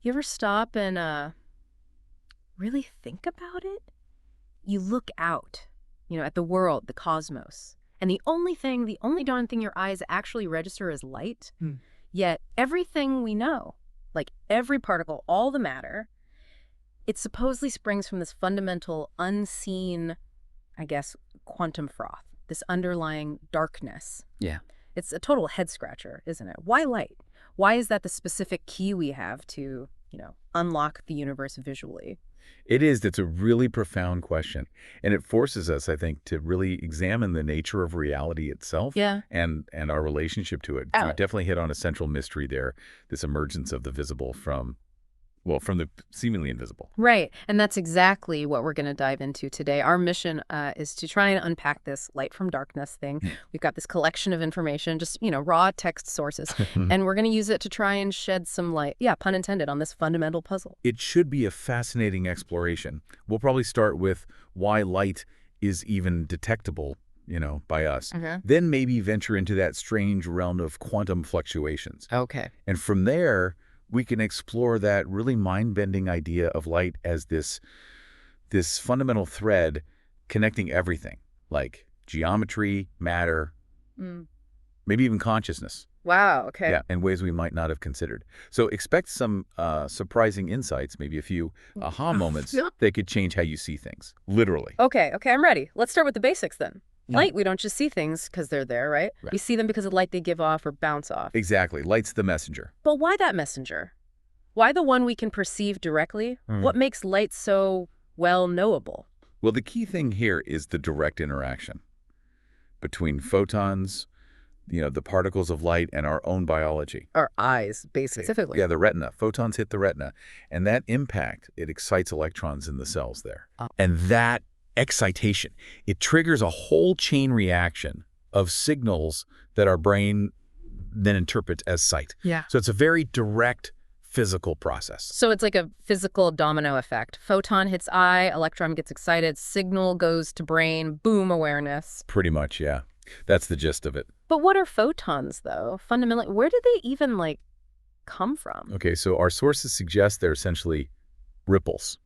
You ever stop and really think about it? You look out, at the world, the cosmos, and the only darn thing your eyes actually register is light. Hmm. Yet everything we know, like every particle, all the matter, it supposedly springs from this fundamental, unseen, I guess, quantum froth, this underlying darkness. Yeah. It's a total head scratcher, isn't it? Why light? Why is that the specific key we have to, unlock the universe visually? It is. That's a really profound question. And it forces us, I think, to really examine the nature of reality itself Yeah. and our relationship to it. You Oh, definitely hit on a central mystery there, this emergence of the visible from the seemingly invisible. right. And that's exactly what we're going to dive into today. Our mission is to try and unpack this light from darkness thing. We've got this collection of information, just, raw text sources, and we're going to use it to try and shed some light, yeah, pun intended, on this fundamental puzzle. It should be a fascinating exploration. We'll probably start with why light is even detectable, by us. Then maybe venture into that strange realm of quantum fluctuations. Okay. And from there, we can explore that really mind-bending idea of light as this fundamental thread connecting everything, like geometry, matter, Mm. maybe even consciousness. Wow, okay. Yeah, in ways we might not have considered. So expect some surprising insights, maybe a few aha moments that could change how you see things, literally. Okay, I'm ready. Let's start with the basics then. Light, we don't just see things because they're there, right? Right. We see them because of the light they give off or bounce off. Exactly. Light's the messenger. But why that messenger? Why the one we can perceive directly? What makes light so, well, knowable? Well, the key thing here is the direct interaction between photons, the particles of light, and our own biology. Our eyes, basically. Specifically. Yeah, the retina. Photons hit the retina. And that impact, it excites electrons in the cells there. And that excitation, it triggers a whole chain reaction of signals that our brain then interprets as sight. Yeah. So it's a very direct physical process. So it's like a physical domino effect. Photon hits eye, electron gets excited, signal goes to brain, boom, awareness. Pretty much, yeah. That's the gist of it. But what are photons, though? Fundamentally, where did they even, come from? Okay, so our sources suggest they're essentially ripples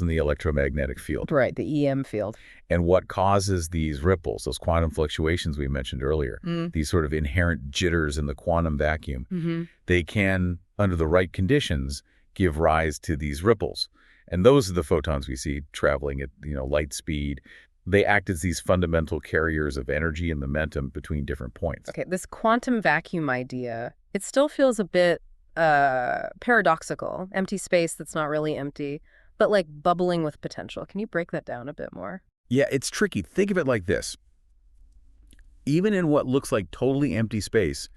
in the electromagnetic field. Right, the EM field. And what causes these ripples, those quantum fluctuations we mentioned earlier, these sort of inherent jitters in the quantum vacuum, they can, under the right conditions, give rise to these ripples. And those are the photons we see traveling at, light speed. They act as these fundamental carriers of energy and momentum between different points. Okay, this quantum vacuum idea, it still feels a bit paradoxical. Empty space that's not really empty, but bubbling with potential. Can you break that down a bit more? Yeah, it's tricky. Think of it like this. Even in what looks like totally empty space,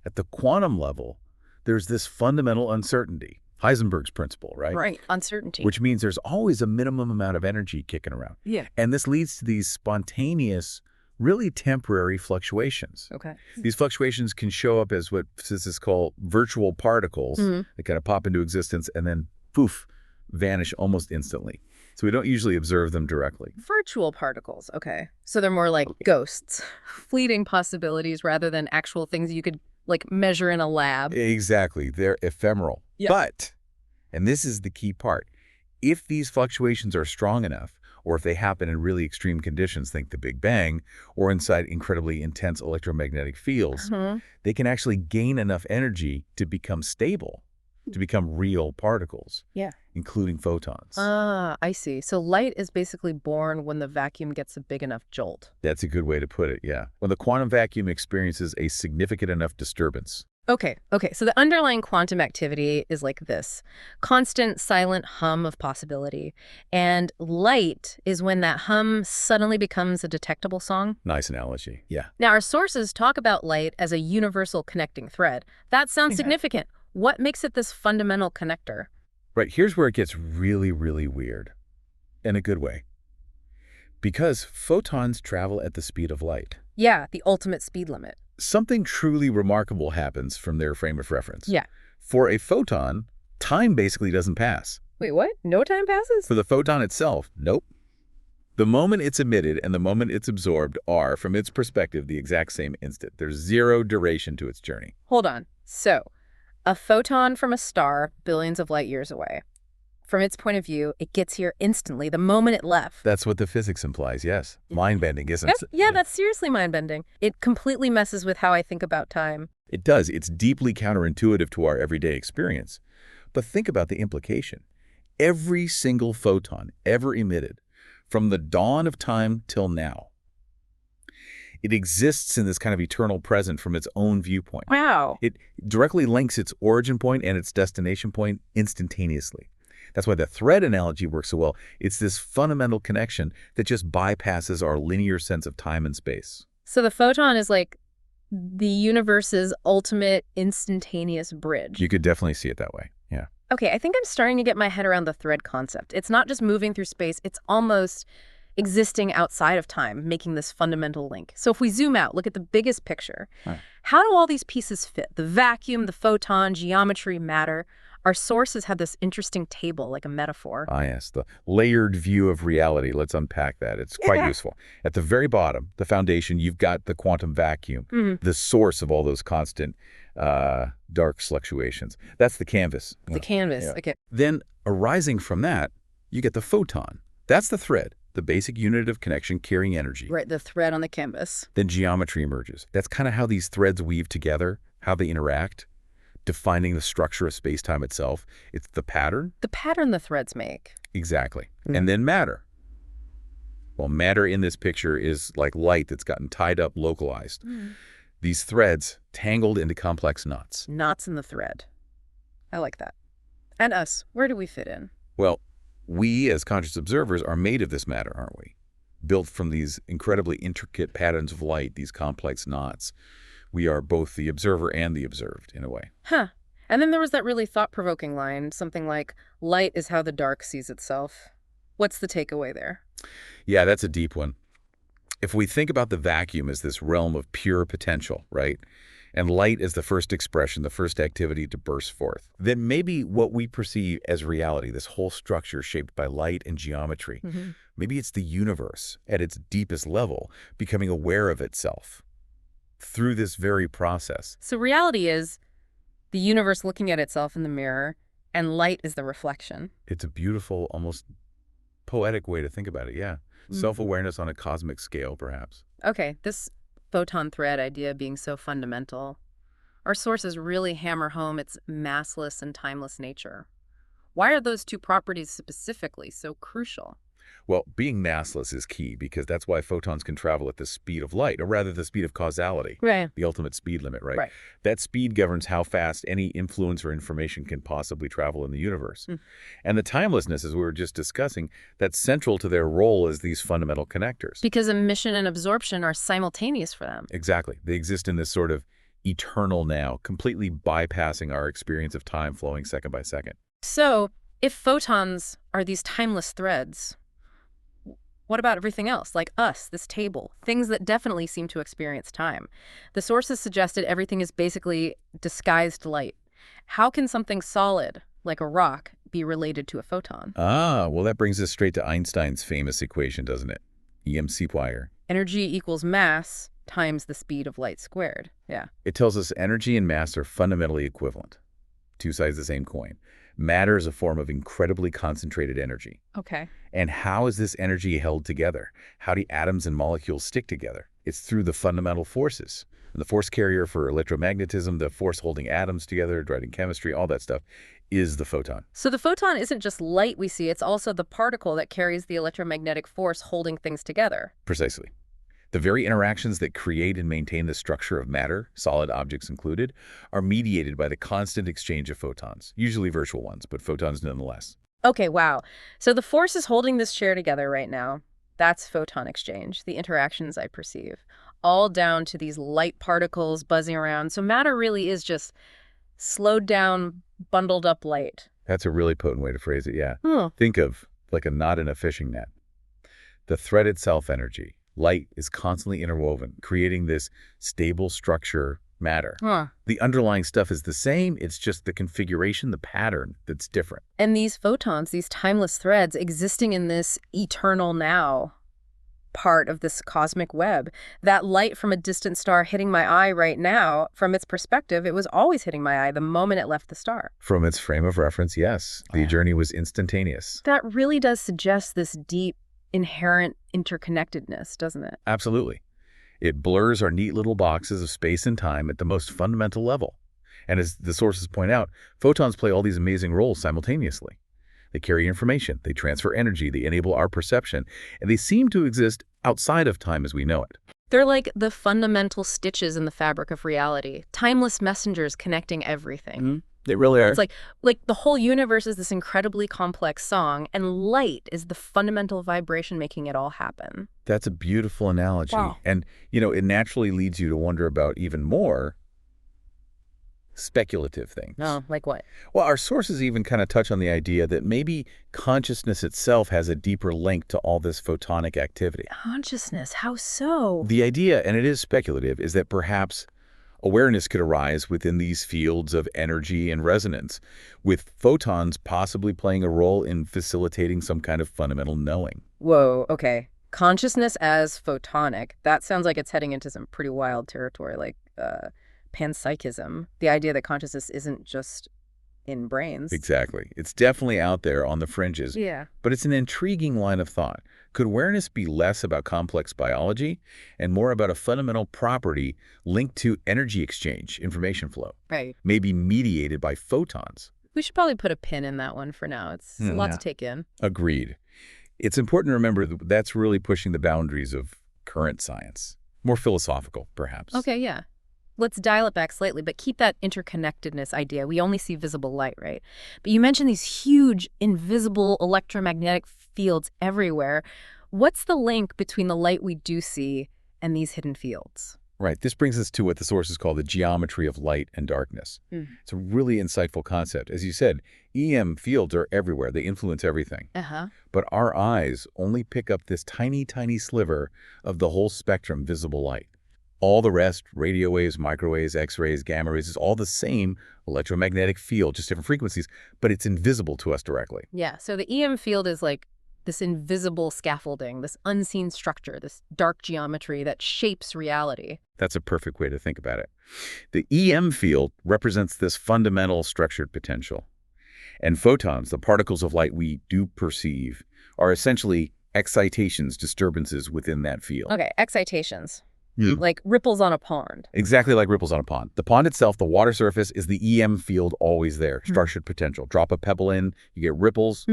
at the quantum level, there's this fundamental uncertainty. Heisenberg's principle, right? Right, uncertainty. Which means there's always a minimum amount of energy kicking around. Yeah. And this leads to these spontaneous, really temporary fluctuations. Okay. These fluctuations can show up as what physicists call virtual particles. They kind of pop into existence and then, poof, vanish almost instantly. So we don't usually observe them directly. Virtual particles, okay. So they're more like ghosts, fleeting possibilities rather than actual things you could measure in a lab. Exactly. They're ephemeral. Yeah. But, and this is the key part, if these fluctuations are strong enough, or if they happen in really extreme conditions, think the Big Bang, or inside incredibly intense electromagnetic fields, they can actually gain enough energy to become stable, to become real particles, including photons. Ah, I see. So light is basically born when the vacuum gets a big enough jolt. That's a good way to put it, yeah. When the quantum vacuum experiences a significant enough disturbance. Okay. So the underlying quantum activity is like this. Constant, silent hum of possibility. And light is when that hum suddenly becomes a detectable song. Nice analogy, yeah. Now, our sources talk about light as a universal connecting thread. That sounds significant. What makes it this fundamental connector? Right, here's where it gets really, really weird. In a good way. Because photons travel at the speed of light. Yeah, the ultimate speed limit. Something truly remarkable happens from their frame of reference. Yeah. For a photon, time basically doesn't pass. Wait, what? No time passes? For the photon itself, nope. The moment it's emitted and the moment it's absorbed are, from its perspective, the exact same instant. There's zero duration to its journey. Hold on. So, A photon from a star billions of light years away. From its point of view, it gets here instantly, the moment it left. That's what the physics implies, yes. Mind-bending, isn't it? Yeah, that's seriously mind-bending. It completely messes with how I think about time. It does. It's deeply counterintuitive to our everyday experience. But think about the implication. Every single photon ever emitted, from the dawn of time till now, it exists in this kind of eternal present from its own viewpoint. Wow. It directly links its origin point and its destination point instantaneously. That's why the thread analogy works so well. It's this fundamental connection that just bypasses our linear sense of time and space. So the photon is like the universe's ultimate instantaneous bridge. You could definitely see it that way, yeah. Okay, I think I'm starting to get my head around the thread concept. It's not just moving through space, it's almost existing outside of time, making this fundamental link. So if we zoom out, look at the biggest picture. Right. How do all these pieces fit? The vacuum, the photon, geometry, matter. Our sources have this interesting table, like a metaphor. Ah, yes, the layered view of reality. Let's unpack that. It's quite useful. At the very bottom, the foundation, you've got the quantum vacuum, the source of all those constant dark fluctuations. That's the canvas. The canvas, Yeah. okay. Then, arising from that, you get the photon. That's the thread, the basic unit of connection carrying energy. Right, the thread on the canvas. Then geometry emerges. That's kind of how these threads weave together, how they interact, defining the structure of space-time itself. It's the pattern. The pattern the threads make. Exactly. And then matter. Well, matter in this picture is like light that's gotten tied up, localized. These threads tangled into complex knots. Knots in the thread. I like that. And us, where do we fit in? Well, we as conscious observers are made of this matter, aren't we? Built from these incredibly intricate patterns of light, these complex knots. We are both the observer and the observed, in a way. Huh. And then there was that really thought-provoking line, something like, light is how the dark sees itself. What's the takeaway there? Yeah, that's a deep one. If we think about the vacuum as this realm of pure potential, right? And light as the first expression, the first activity to burst forth, then maybe what we perceive as reality, this whole structure shaped by light and geometry, maybe it's the universe at its deepest level becoming aware of itself through this very process. So reality is the universe looking at itself in the mirror, and light is the reflection. It's a beautiful, almost poetic way to think about it, yeah. Self-awareness on a cosmic scale, perhaps. Okay, this photon thread idea being so fundamental. Our sources really hammer home its massless and timeless nature. Why are those two properties specifically so crucial? Well, being massless is key because that's why photons can travel at the speed of light, or rather the speed of causality, Right. the ultimate speed limit, right? Right. That speed governs how fast any influence or information can possibly travel in the universe. And the timelessness, as we were just discussing, that's central to their role as these fundamental connectors. Because emission and absorption are simultaneous for them. Exactly. They exist in this sort of eternal now, completely bypassing our experience of time flowing second by second. So, if photons are these timeless threads, what about everything else, like us, this table, things that definitely seem to experience time? The sources suggested everything is basically disguised light. How can something solid, like a rock, be related to a photon? Ah, well, that brings us straight to Einstein's famous equation, doesn't it? EMC-Wire. Energy equals mass times the speed of light squared. Yeah. It tells us energy and mass are fundamentally equivalent. Two sides of the same coin. Matter is a form of incredibly concentrated energy. Okay. And how is this energy held together? How do atoms and molecules stick together? It's through the fundamental forces. And the force carrier for electromagnetism, the force holding atoms together, driving chemistry, all that stuff, is the photon. So the photon isn't just light we see, it's also the particle that carries the electromagnetic force holding things together. Precisely. The very interactions that create and maintain the structure of matter, solid objects included, are mediated by the constant exchange of photons, usually virtual ones, but photons nonetheless. Okay, wow. So the force is holding this chair together right now. That's photon exchange, the interactions I perceive, all down to these light particles buzzing around. So matter really is just slowed down, bundled up light. That's a really potent way to phrase it, yeah. Hmm. Think of like a knot in a fishing net. The thread itself, energy. Light is constantly interwoven, creating this stable structure, matter. The underlying stuff is the same, it's just the configuration, the pattern that's different. And these photons, these timeless threads existing in this eternal now, part of this cosmic web. That light from a distant star hitting my eye right now, from its perspective, it was always hitting my eye the moment it left the star. From its frame of reference, yes, the Wow. journey was instantaneous. That really does suggest this deep, inherent interconnectedness, doesn't it? Absolutely. It blurs our neat little boxes of space and time at the most fundamental level. And as the sources point out, photons play all these amazing roles simultaneously. They carry information, they transfer energy, they enable our perception, and they seem to exist outside of time as we know it. They're like the fundamental stitches in the fabric of reality, timeless messengers connecting everything. They really are. It's like the whole universe is this incredibly complex song, and light is the fundamental vibration making it all happen. That's a beautiful analogy. Wow. And, it naturally leads you to wonder about even more speculative things. No, like what? Well, our sources even kind of touch on the idea that maybe consciousness itself has a deeper link to all this photonic activity. Consciousness, how so? The idea, and it is speculative, is that perhaps awareness could arise within these fields of energy and resonance, with photons possibly playing a role in facilitating some kind of fundamental knowing. Whoa, okay. Consciousness as photonic. That sounds like it's heading into some pretty wild territory, like panpsychism. The idea that consciousness isn't just in brains. Exactly. It's definitely out there on the fringes, Yeah. but it's an intriguing line of thought. Could awareness be less about complex biology and more about a fundamental property linked to energy exchange, information flow, Right. maybe mediated by photons? We should probably put a pin in that one for now. It's a lot to take in. Agreed. It's important to remember that that's really pushing the boundaries of current science. More philosophical, perhaps. Okay, yeah. Let's dial it back slightly, but keep that interconnectedness idea. We only see visible light, right? But you mentioned these huge, invisible electromagnetic fields everywhere. What's the link between the light we do see and these hidden fields? Right. This brings us to what the sources call the geometry of light and darkness. It's a really insightful concept. As you said, EM fields are everywhere. They influence everything. But our eyes only pick up this tiny, tiny sliver of the whole spectrum visible light. All the rest, radio waves, microwaves, X-rays, gamma rays, is all the same electromagnetic field, just different frequencies, but it's invisible to us directly. Yeah, so the EM field is like this invisible scaffolding, this unseen structure, this dark geometry that shapes reality. That's a perfect way to think about it. The EM field represents this fundamental structured potential. And photons, the particles of light we do perceive, are essentially excitations, disturbances within that field. Okay, excitations. Like ripples on a pond. Exactly like ripples on a pond. The pond itself, the water surface, is the EM field always there, structured potential. Drop a pebble in, you get ripples.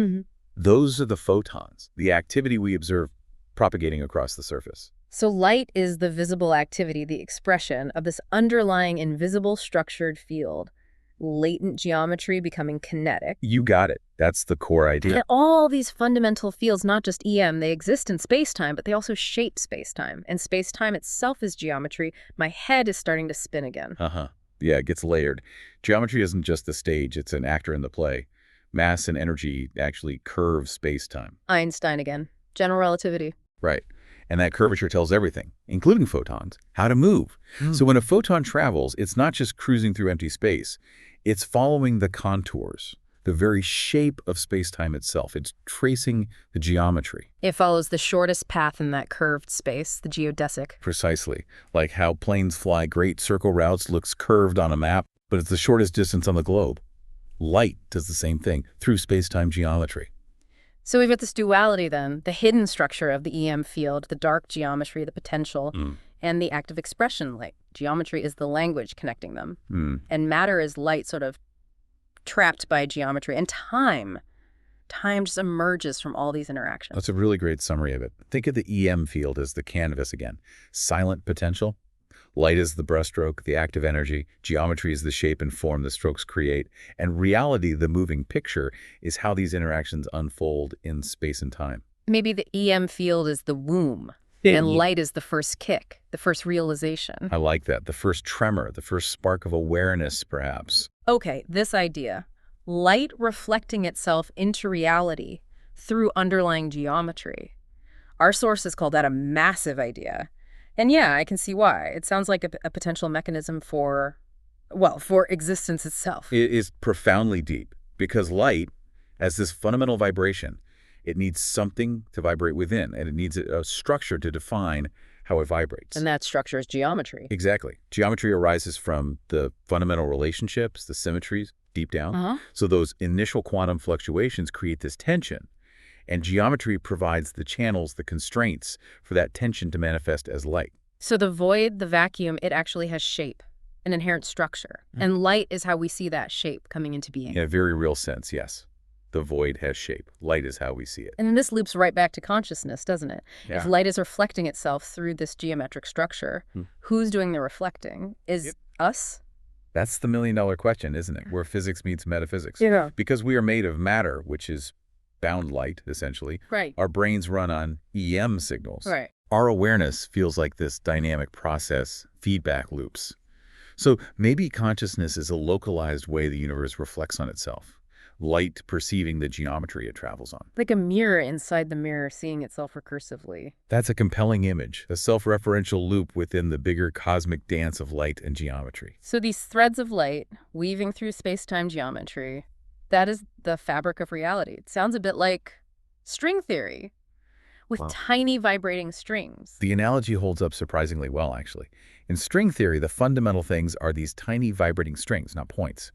Those are the photons, the activity we observe propagating across the surface. So light is the visible activity, the expression of this underlying invisible structured field. Latent geometry becoming kinetic. You got it. That's the core idea. And all these fundamental fields, not just EM, they exist in space-time, but they also shape space-time. And space-time itself is geometry. My head is starting to spin again. Yeah, it gets layered. Geometry isn't just the stage, it's an actor in the play. Mass and energy actually curve space-time. Einstein again. General relativity. Right. And that curvature tells everything, including photons, how to move. So when a photon travels, it's not just cruising through empty space. It's following the contours, the very shape of space-time itself. It's tracing the geometry. It follows the shortest path in that curved space, the geodesic. Precisely. Like how planes fly great circle routes, looks curved on a map, but it's the shortest distance on the globe. Light does the same thing through space-time geometry. So we've got this duality then, the hidden structure of the EM field, the dark geometry, the potential, and the active expression light. Geometry is the language connecting them. And matter is light sort of trapped by geometry. And time just emerges from all these interactions. That's a really great summary of it. Think of the EM field as the canvas again. Silent potential. Light is the brushstroke, the active energy. Geometry is the shape and form the strokes create. And reality, the moving picture, is how these interactions unfold in space and time. Maybe the EM field is the womb, and light is the first kick, the first realization. I like that. The first tremor, the first spark of awareness, perhaps. Okay, this idea. Light reflecting itself into reality through underlying geometry. Our sources call that a massive idea. And yeah, I can see why. It sounds like a potential mechanism for existence itself. It is profoundly deep because light, as this fundamental vibration, It needs something to vibrate within, and it needs a structure to define how it vibrates. And that structure is geometry. Exactly. Geometry arises from the fundamental relationships, the symmetries deep down. Uh-huh. So those initial quantum fluctuations create this tension, and geometry provides the channels, the constraints for that tension to manifest as light. So the void, the vacuum, it actually has shape, an inherent structure. And light is how we see that shape coming into being. In a very real sense, yes. The void has shape. Light is how we see it. And then this loops right back to consciousness, doesn't it? Yeah. If light is reflecting itself through this geometric structure, who's doing the reflecting? Is us? That's the million-dollar question, isn't it? Where physics meets metaphysics. Yeah. Because we are made of matter, which is bound light, essentially. Right. Our brains run on EM signals. Right. Our awareness feels like this dynamic process, feedback loops. So maybe consciousness is a localized way the universe reflects on itself. Light perceiving the geometry it travels on. Like a mirror inside the mirror seeing itself recursively. That's a compelling image, a self-referential loop within the bigger cosmic dance of light and geometry. So these threads of light weaving through space-time geometry, that is the fabric of reality. It sounds a bit like string theory with tiny vibrating strings. The analogy holds up surprisingly well, actually. In string theory, the fundamental things are these tiny vibrating strings, not points.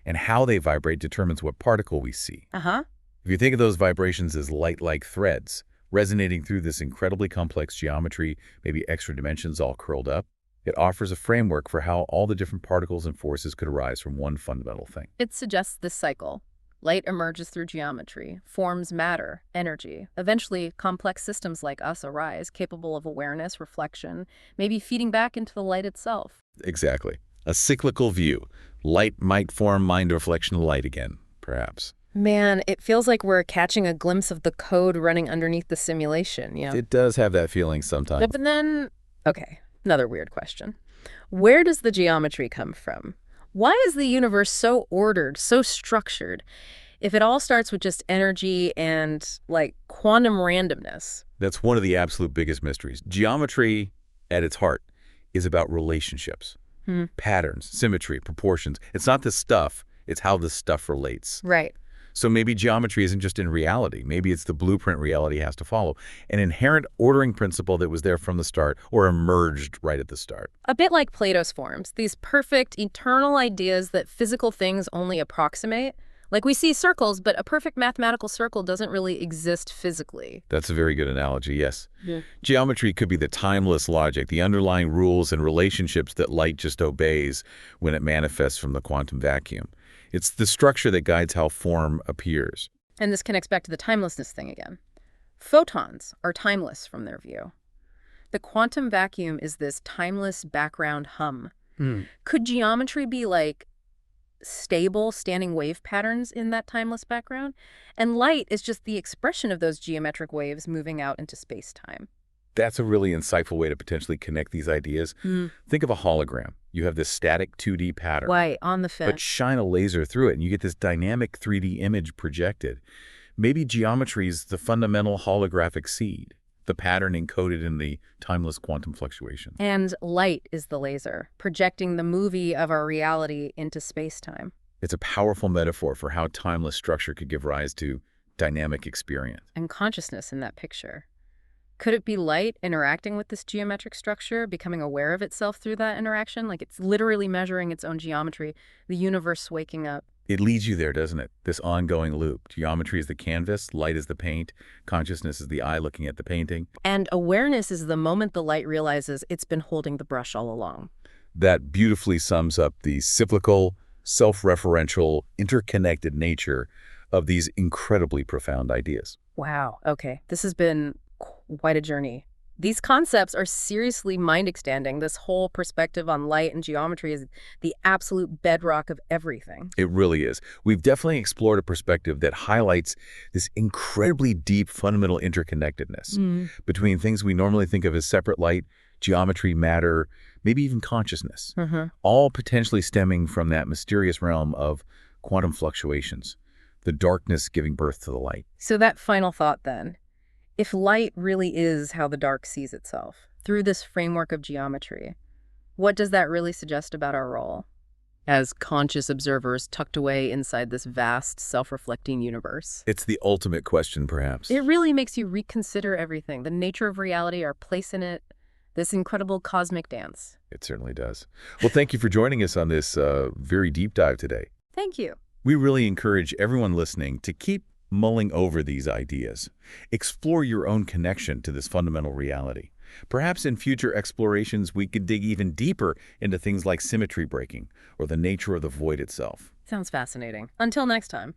And how they vibrate determines what particle we see. Uh-huh. If you think of those vibrations as light-like threads, resonating through this incredibly complex geometry, maybe extra dimensions all curled up, it offers a framework for how all the different particles and forces could arise from one fundamental thing. It suggests this cycle. Light emerges through geometry, forms matter, energy. Eventually, complex systems like us arise, capable of awareness, reflection, maybe feeding back into the light itself. Exactly. A cyclical view. Light might form mind reflection light again, perhaps. Man, it feels like we're catching a glimpse of the code running underneath the simulation, you know? It does have that feeling sometimes. But then, okay, another weird question. Where does the geometry come from? Why is the universe so ordered, so structured, if it all starts with just energy and, like, quantum randomness? That's one of the absolute biggest mysteries. Geometry, at its heart, is about relationships. Patterns, symmetry, proportions. It's not the stuff, it's how the stuff relates. Right. So maybe geometry isn't just in reality. Maybe it's the blueprint reality has to follow. An inherent ordering principle that was there from the start or emerged right at the start. A bit like Plato's forms, these perfect, eternal ideas that physical things only approximate. Like we see circles, but a perfect mathematical circle doesn't really exist physically. That's a very good analogy, yes. Geometry could be the timeless logic, the underlying rules and relationships that light just obeys when it manifests from the quantum vacuum. It's the structure that guides how form appears. And this connects back to the timelessness thing again. Photons are timeless from their view. The quantum vacuum is this timeless background hum. Could geometry be like stable standing wave patterns in that timeless background? And light is just the expression of those geometric waves moving out into space-time. That's a really insightful way to potentially connect these ideas. Think of a hologram. You have this static 2D pattern. Right, on the fence. But shine a laser through it and you get this dynamic 3D image projected. Maybe geometry is the fundamental holographic seed, the pattern encoded in the timeless quantum fluctuation. And light is the laser, projecting the movie of our reality into space-time. It's a powerful metaphor for how timeless structure could give rise to dynamic experience. And consciousness in that picture. Could it be light interacting with this geometric structure, becoming aware of itself through that interaction? Like it's literally measuring its own geometry, the universe waking up. It leads you there, doesn't it? This ongoing loop. Geometry is the canvas, light is the paint, consciousness is the eye looking at the painting. And awareness is the moment the light realizes it's been holding the brush all along. That beautifully sums up the cyclical, self-referential, interconnected nature of these incredibly profound ideas. Wow. Okay. This has been quite a journey. These concepts are seriously mind-extending. This whole perspective on light and geometry is the absolute bedrock of everything. It really is. We've definitely explored a perspective that highlights this incredibly deep fundamental interconnectedness between things we normally think of as separate: light, geometry, matter, maybe even consciousness, all potentially stemming from that mysterious realm of quantum fluctuations, the darkness giving birth to the light. So that final thought then. If light really is how the dark sees itself, through this framework of geometry, what does that really suggest about our role as conscious observers tucked away inside this vast, self-reflecting universe. It's the ultimate question, perhaps. It really makes you reconsider everything, the nature of reality, our place in it, this incredible cosmic dance. It certainly does. Well, thank you for joining us on this very deep dive today. Thank you. We really encourage everyone listening to keep mulling over these ideas. Explore your own connection to this fundamental reality. Perhaps in future explorations, we could dig even deeper into things like symmetry breaking or the nature of the void itself. Sounds fascinating. Until next time.